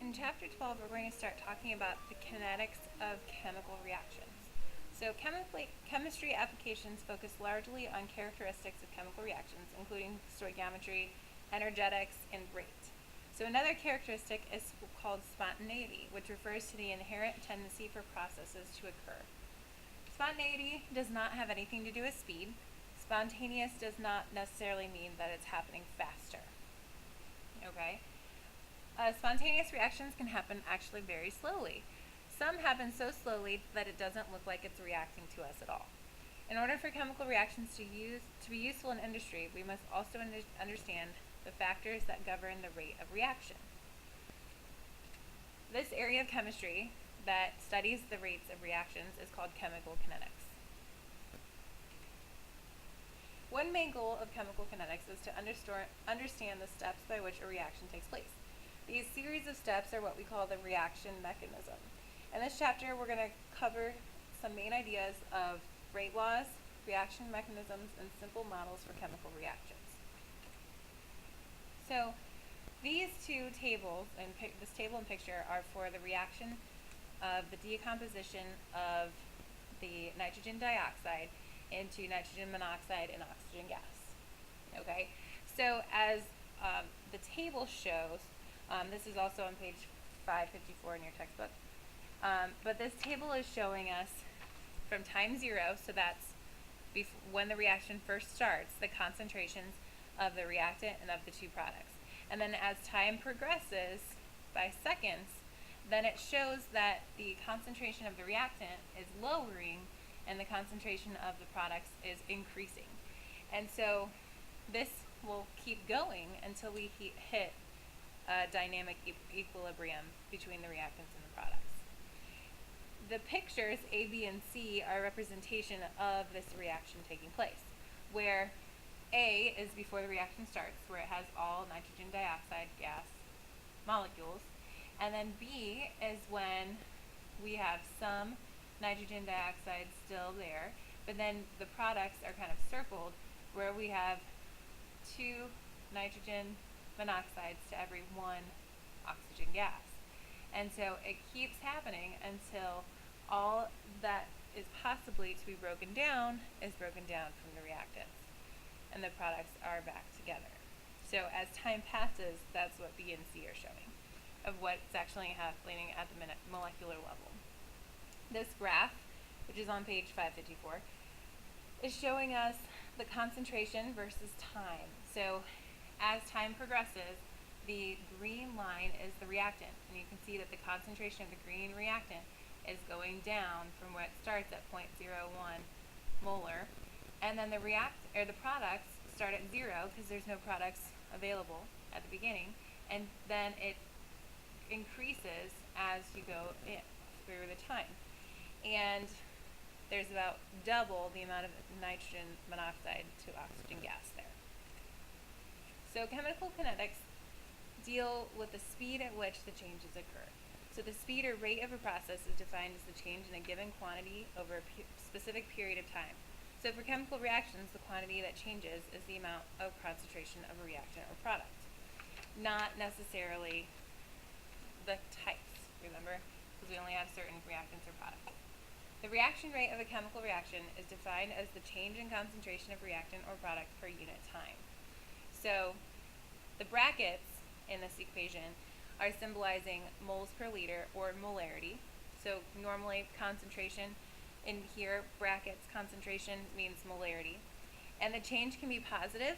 In chapter 12, we're going to start talking about the kinetics of chemical reactions. So chemistry applications focus largely on characteristics of chemical reactions, including stoichiometry, energetics, and rate. So another characteristic is called spontaneity, which refers to the inherent tendency for processes to occur. Spontaneity does not have anything to do with speed. Spontaneous does not necessarily mean that it's happening faster. Okay? Spontaneous reactions can happen actually very slowly. Some happen so slowly that it doesn't look like it's reacting to us at all. In order for chemical reactions to be useful in industry, we must also understand the factors that govern the rate of reaction. This area of chemistry that studies the rates of reactions is called chemical kinetics. One main goal of chemical kinetics is to understand the steps by which a reaction takes place. These series of steps are what we call the reaction mechanism. In this chapter, we're going to cover some main ideas of rate laws, reaction mechanisms, and simple models for chemical reactions. So these two tables, and this table and picture, are for the reaction of the decomposition of the nitrogen dioxide into nitrogen monoxide and oxygen gas. Okay, so as the table shows, this is also on page 554 in your textbook, but this table is showing us from time 0, so that's when the reaction first starts, the concentrations of the reactant and of the two products. And then as time progresses by seconds, then it shows that the concentration of the reactant is lowering and the concentration of the products is increasing. And so this will keep going until we hit a dynamic equilibrium between the reactants and the products. The pictures A, B, and C are a representation of this reaction taking place, where A is before the reaction starts, where it has all nitrogen dioxide gas molecules, and then B is when we have some nitrogen dioxide still there, but then the products are kind of circled, where we have 2 nitrogen monoxides to every 1 oxygen gas. And so it keeps happening until all that is possibly to be broken down is broken down from the reactants, and the products are back together. So as time passes, that's what B and C are showing, of what's actually happening at the molecular level. This graph, which is on page 554, is showing us the concentration versus time. So as time progresses, the green line is the reactant, and you can see that the concentration of the green reactant is going down from where it starts at 0.01 molar, and then the products start at 0 because there's no products available at the beginning, and then it increases as you go through the time, and there's about double the amount of nitrogen monoxide to oxygen gas there. So chemical kinetics deal with the speed at which the changes occur. So the speed or rate of a process is defined as the change in a given quantity over a specific period of time. So for chemical reactions, the quantity that changes is the amount of concentration of a reactant or product, not necessarily the types, remember, because we only have certain reactants or products. The reaction rate of a chemical reaction is defined as the change in concentration of reactant or product per unit time. So the brackets in this equation are symbolizing moles per liter or molarity. So normally concentration in here, brackets, concentration means molarity. And the change can be positive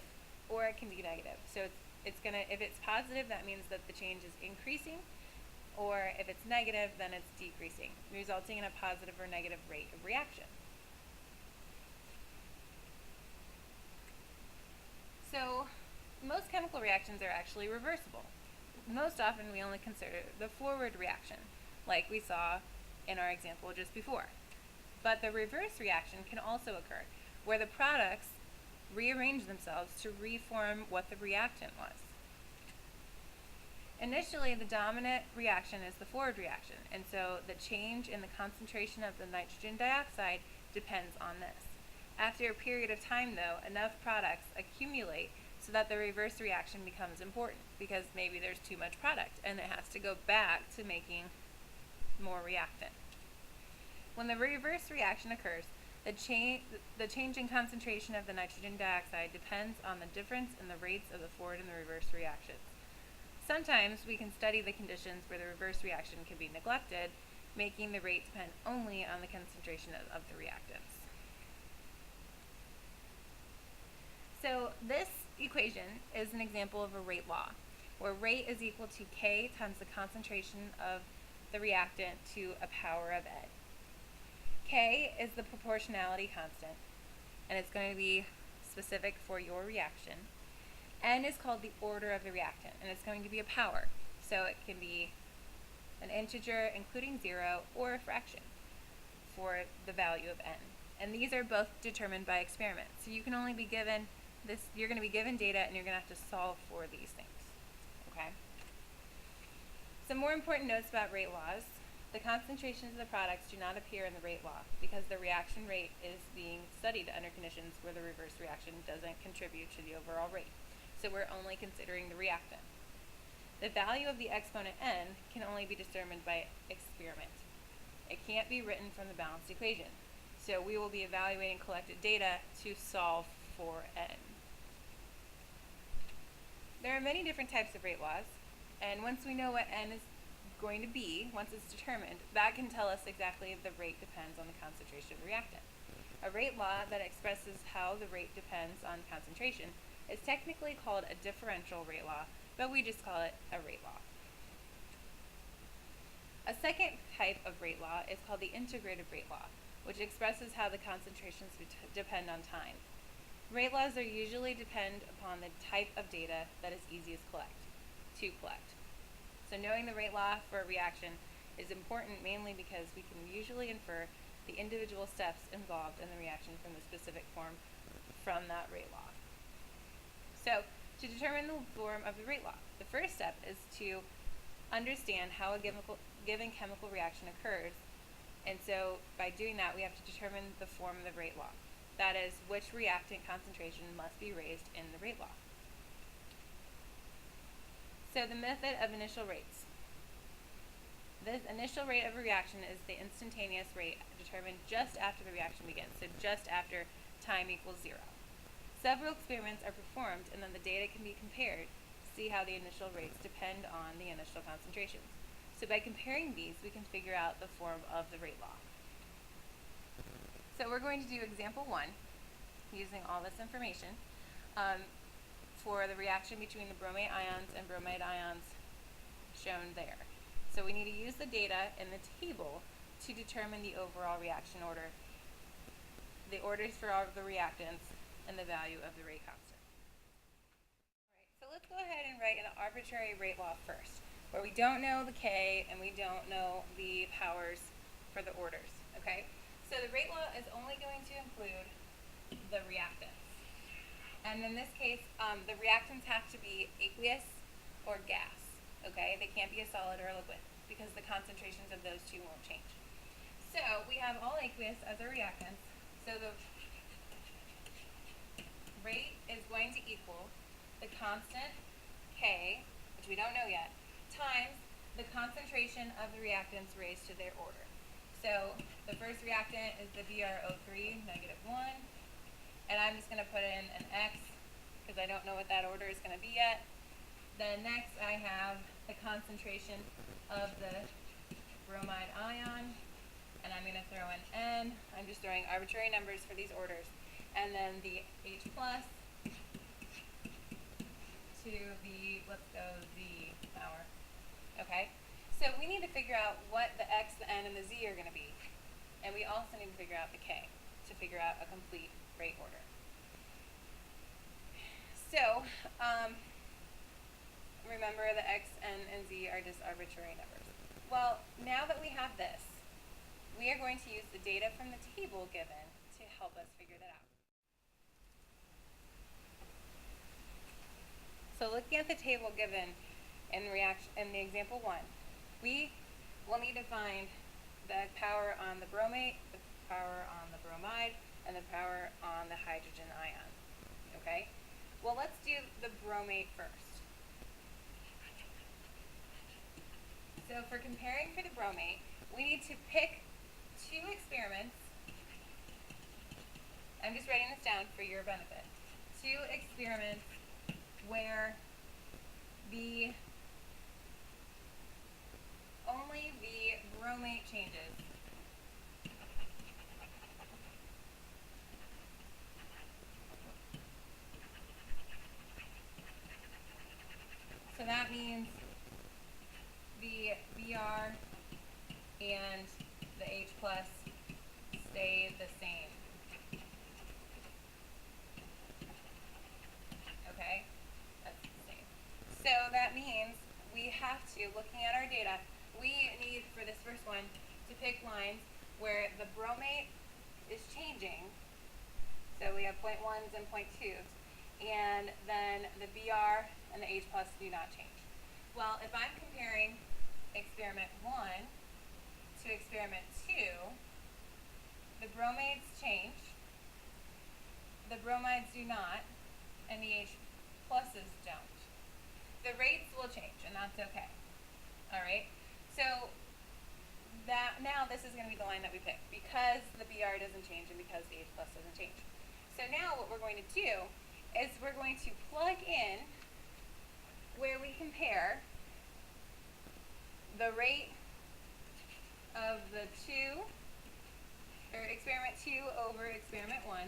or it can be negative. So if it's positive, that means that the change is increasing, or if it's negative, then it's decreasing, resulting in a positive or negative rate of reaction. So most chemical reactions are actually reversible. Most often we only consider the forward reaction, like we saw in our example just before. But the reverse reaction can also occur, where the products rearrange themselves to reform what the reactant was. Initially, the dominant reaction is the forward reaction, and so the change in the concentration of the nitrogen dioxide depends on this. After a period of time, though, enough products accumulate so that the reverse reaction becomes important, because maybe there's too much product and it has to go back to making more reactant. When the reverse reaction occurs, the change in concentration of the nitrogen dioxide depends on the difference in the rates of the forward and the reverse reactions. Sometimes we can study the conditions where the reverse reaction can be neglected, making the rate depend only on the concentration of the reactants. So this equation is an example of a rate law, where rate is equal to K times the concentration of the reactant to a power of N. K is the proportionality constant, and it's going to be specific for your reaction. N is called the order of the reactant, and it's going to be a power. So it can be an integer including 0 or a fraction for the value of N. And these are both determined by experiment. So you can only be given this, you're going to be given data and you're going to have to solve for these things. Okay? Some more important notes about rate laws. The concentrations of the products do not appear in the rate law because the reaction rate is being studied under conditions where the reverse reaction doesn't contribute to the overall rate. So we're only considering the reactant. The value of the exponent N can only be determined by experiment. It can't be written from the balanced equation. So we will be evaluating collected data to solve for N. There are many different types of rate laws, and once we know what N is going to be, once it's determined, that can tell us exactly if the rate depends on the concentration of the reactant. A rate law that expresses how the rate depends on concentration is technically called a differential rate law, but we just call it a rate law. A second type of rate law is called the integrated rate law, which expresses how the concentrations depend on time. Rate laws are usually depend upon the type of data that is easiest to collect. So knowing the rate law for a reaction is important mainly because we can usually infer the individual steps involved in the reaction from the specific form from that rate law. So to determine the form of the rate law, the first step is to understand how a given chemical reaction occurs, and so by doing that we have to determine the form of the rate law. That is, which reactant concentration must be raised in the rate law. So the method of initial rates. This initial rate of a reaction is the instantaneous rate determined just after the reaction begins, so just after time equals 0. Several experiments are performed and then the data can be compared to see how the initial rates depend on the initial concentrations. So by comparing these, we can figure out the form of the rate law. So we're going to do example 1 using all this information. For the reaction between the bromate ions and bromide ions shown there. So we need to use the data in the table to determine the overall reaction order, the orders for all of the reactants, and the value of the rate constant. Alright, so let's go ahead and write an arbitrary rate law first, where we don't know the K and we don't know the powers for the orders, okay? So the rate law is only going to include the reactants. And in this case, the reactants have to be aqueous or gas, okay? They can't be a solid or a liquid because the concentrations of those two won't change. So we have all aqueous as our reactants. So the rate is going to equal the constant K, which we don't know yet, times the concentration of the reactants raised to their order. So the first reactant is the BrO3, -1. And I'm just going to put in an X because I don't know what that order is going to be yet. Then next I have the concentration of the bromide ion, and I'm going to throw in N. I'm just throwing arbitrary numbers for these orders. And then the H plus to the, let's go, Z power. Okay? So we need to figure out what the X, the N, and the Z are going to be. And we also need to figure out the K to figure out a complete rate order. So, remember the X, N, and Z are just arbitrary numbers. Well, now that we have this, we are going to use the data from the table given to help us figure that out. So looking at the table given in the example 1, we will need to find the power on the bromate, the power on the bromide, and the power on the hydrogen ion. Okay? Well, let's do the bromate first. So for comparing for the bromate, we need to pick 2 experiments. I'm just writing this down for your benefit. 2 experiments where only the bromate changes. So that means the Br and the H plus stay the same. Okay? That's the same. So that means we have to, looking at our data, we need for this first one to pick lines where the bromate is changing. So we have 0.1s and 0.2s. And then the Br and the H plus do not change. Well, if I'm comparing experiment 1 to experiment 2, the bromates change, the bromides do not, and the H pluses don't. The rates will change, and that's okay. All right? So now this is going to be the line that we pick because the Br doesn't change and because the H plus doesn't change. So now what we're going to do is we're going to plug in where we compare the rate of the experiment 2 over experiment 1,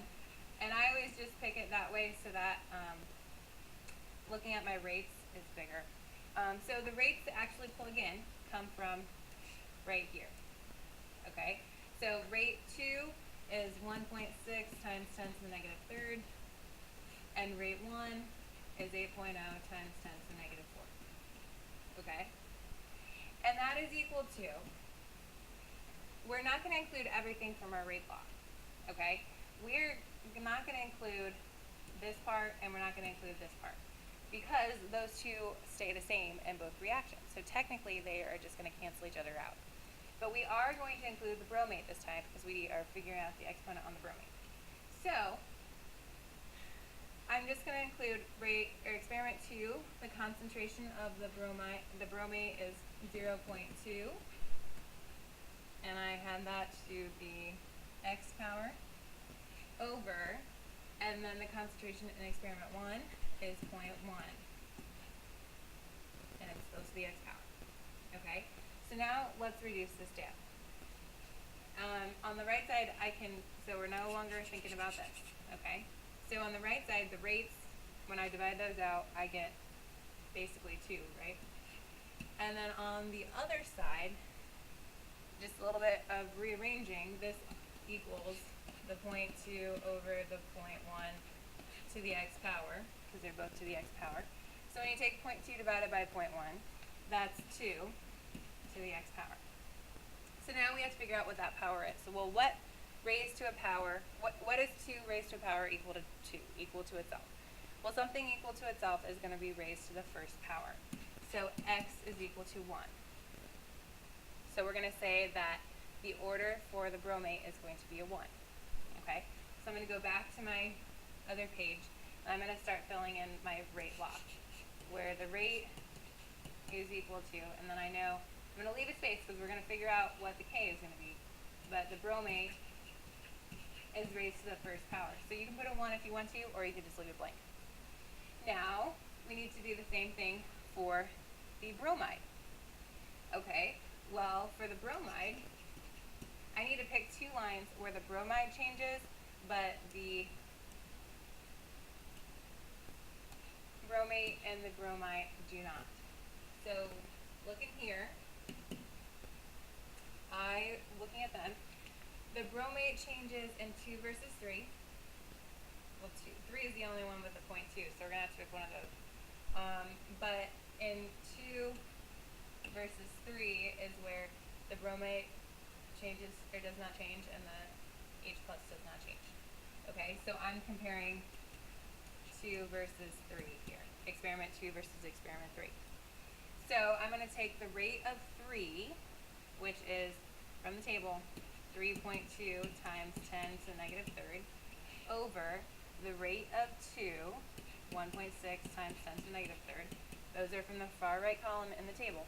and I always just pick it that way so that looking at my rates is bigger. So the rates to actually plug in come from right here. Okay, so rate 2 is 1.6 times 10 to the negative third, and rate 1 is 8.0 times 10 to the negative fourth. Okay, and that is equal to, we're not going to include everything from our rate law. Okay, we're not going to include this part and we're not going to include this part because those two stay the same in both reactions. So technically they are just going to cancel each other out. But we are going to include the bromate this time because we are figuring out the exponent on the bromate. So I'm just going to include experiment 2, the concentration of the bromate is 0.2, and I had that to the x power over, and then the concentration in experiment 1 is 0.1, and it's supposed to be x power. Okay, so now let's reduce this down. On the right side, so we're no longer thinking about this. Okay, so on the right side, the rates, when I divide those out, I get basically 2, right? And then on the other side, just a little bit of rearranging, this equals the 0.2 over the 0.1 to the x power, because they're both to the x power. So when you take 0.2 divided by 0.1, that's 2 to the x power. So now we have to figure out what that power is. So, well, what raised to a power, what is 2 raised to a power equal to 2, equal to itself? Well, something equal to itself is going to be raised to the first power. So x is equal to 1. So we're going to say that the order for the bromate is going to be a 1. Okay? So I'm going to go back to my other page, and I'm going to start filling in my rate law, where the rate is equal to, and then I know I'm going to leave a space because we're going to figure out what the K is going to be. But the bromate is raised to the first power. So you can put a 1 if you want to, or you can just leave it blank. Now, we need to do the same thing for the bromide. Okay, well, for the bromide, I need to pick 2 lines where the bromide changes, but the bromate and the bromide do not. So, looking here, looking at them, the bromate changes in 2 versus 3. Well, 3 is the only one with the 0.2, so we're going to have to pick one of those. But in 2 versus 3 is where the bromate changes or does not change and the H plus does not change. Okay, so I'm comparing 2 versus 3 here. Experiment 2 versus experiment 3. So I'm going to take the rate of 3, which is from the table 3.2 times 10 to the negative third, over the rate of 2, 1.6 times 10 to the negative third. Those are from the far right column in the table,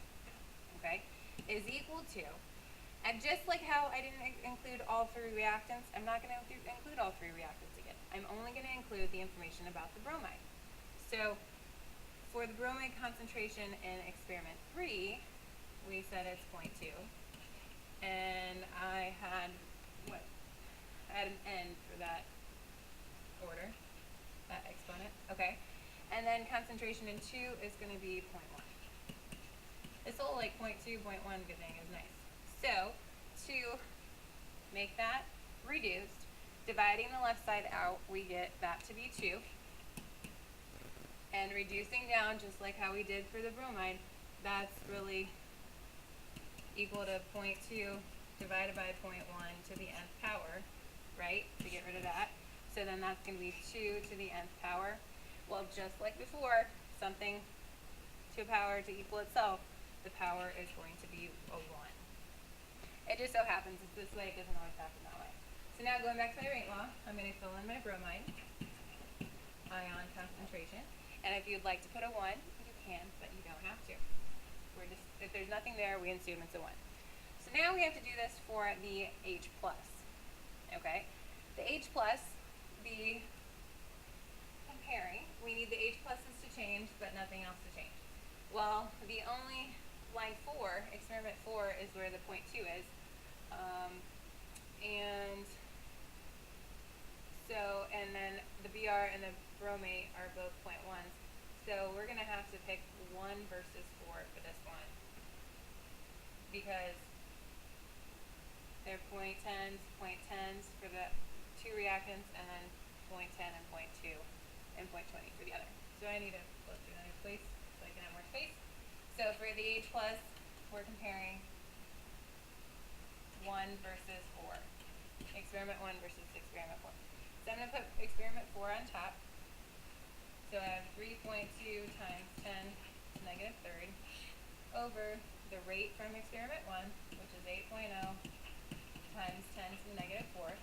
okay, is equal to, and just like how I didn't include all three reactants, I'm not going to include all three reactants again. I'm only going to include the information about the bromide. So for the bromide concentration in experiment 3, we said it's 0.2, and I had an n for that order, that exponent, okay? And then concentration in 2 is going to be 0.1. This whole like 0.2, 0.1 good thing is nice. So to make that reduced, dividing the left side out, we get that to be 2. And reducing down, just like how we did for the bromide, that's really equal to 0.2 divided by 0.1 to the nth power, right, to get rid of that. So then that's going to be 2 to the nth power. Well, just like before, something to a power to equal itself, the power is going to be a 1. It just so happens it's this way, it doesn't always happen that way. So now going back to my rate law, I'm going to fill in my bromide ion concentration. And if you'd like to put a 1, you can, but you don't have to. We're just, if there's nothing there, we assume it's a 1. So now we have to do this for the H+. Okay? The H+, the comparing, we need the H pluses to change, but nothing else to change. Well, the only line 4, experiment 4, is where the 0.2 is. And so, and then the Br and the bromate are both 0.1s. So we're going to have to pick 1 versus 4 for this one, because they're 0.10s for the 2 reactants, and then 0.10 and 0.2 and 0.20 for the other. So I need to flip to another place so I can have more space. So for the H+, we're comparing 1 versus 4. Experiment 1 versus experiment 4. So I'm going to put experiment 4 on top. So I have 3.2 times 10 to the negative third over the rate from experiment 1, which is 8.0 times 10 to the negative fourth.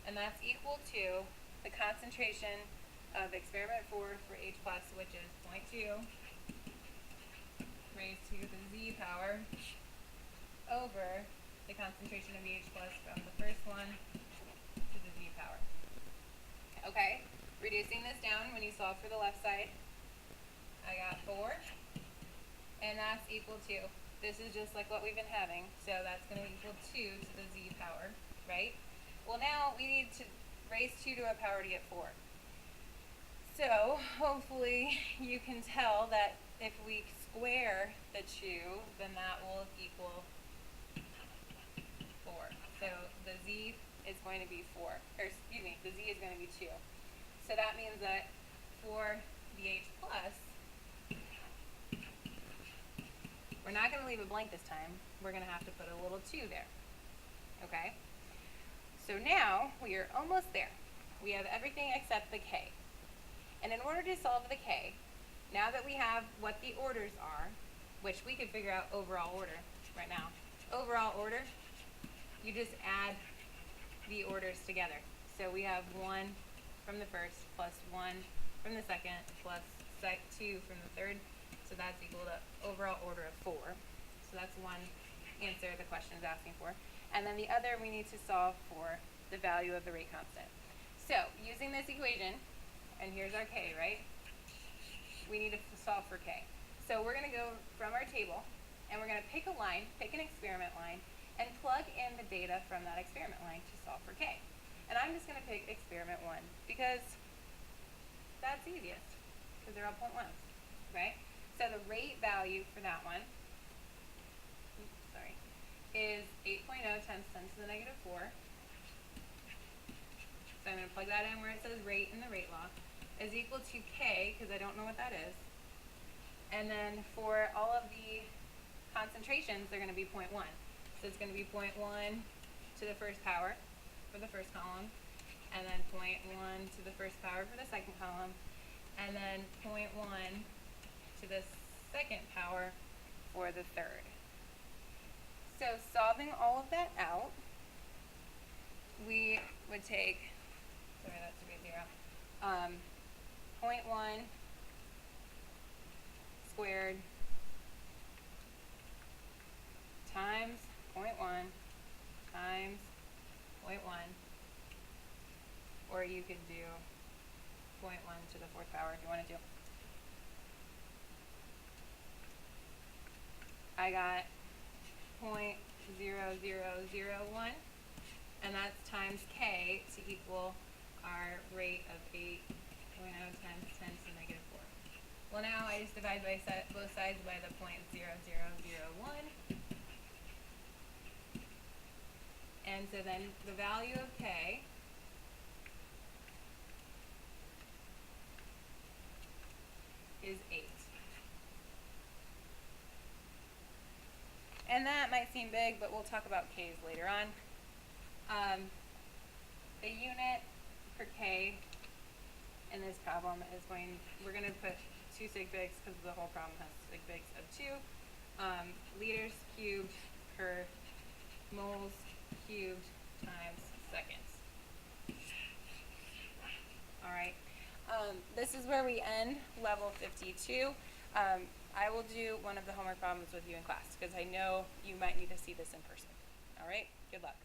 And that's equal to the concentration of experiment 4 for H+, which is 0.2 raised to the z power over the concentration of the H+ from the first one to the z power. Okay, reducing this down, when you solve for the left side, I got 4, and that's equal to, this is just like what we've been having, so that's going to equal 2 to the z power, right? Well, now we need to raise 2 to a power to get 4. So hopefully you can tell that if we square the 2, then that will equal 4. So the z is going to be 4, or excuse me, the z is going to be 2. So that means that for the H+, we're not going to leave it blank this time. We're going to have to put a little 2 there. Okay? So now we are almost there. We have everything except the K. And in order to solve the K, now that we have what the orders are, which we could figure out overall order right now. Overall order, you just add the orders together. So we have 1 from the first plus 1 from the second plus 2 from the third. So that's equal to overall order of 4. So that's one answer the question is asking for. And then the other, we need to solve for the value of the rate constant. So using this equation, and here's our K, right? We need to solve for K. So we're going to go from our table, and we're going to pick a line, pick an experiment line, and plug in the data from that experiment line to solve for K. And I'm just going to pick experiment 1 because that's easiest, because they're all 0.1s, right? So the rate value for that one, is 8.0 times 10 to the negative 4. So I'm going to plug that in where it says rate in the rate law, is equal to K, because I don't know what that is. And then for all of the concentrations, they're going to be 0.1. So it's going to be 0.1 to the first power for the first column, and then 0.1 to the first power for the second column, and then 0.1 to the second power for the third. So solving all of that out, we would take, sorry, that should be a 0. 0.1 squared times 0.1 times 0.1, or you could do 0.1 to the fourth power if you wanted to. I got 0.0001, and that's times k to equal our rate of 8.0 times 10 to the negative 4. Well, now I just divide by both sides by the 0.0001. And so then the value of k is 8. And that might seem big, but we'll talk about k's later on. The unit for k in this problem is we're going to put 2 sig figs because the whole problem has sig figs of 2. Liters cubed per moles cubed times seconds. Alright, this is where we end level 52. I will do one of the homework problems with you in class because I know you might need to see this in person. Alright, good luck.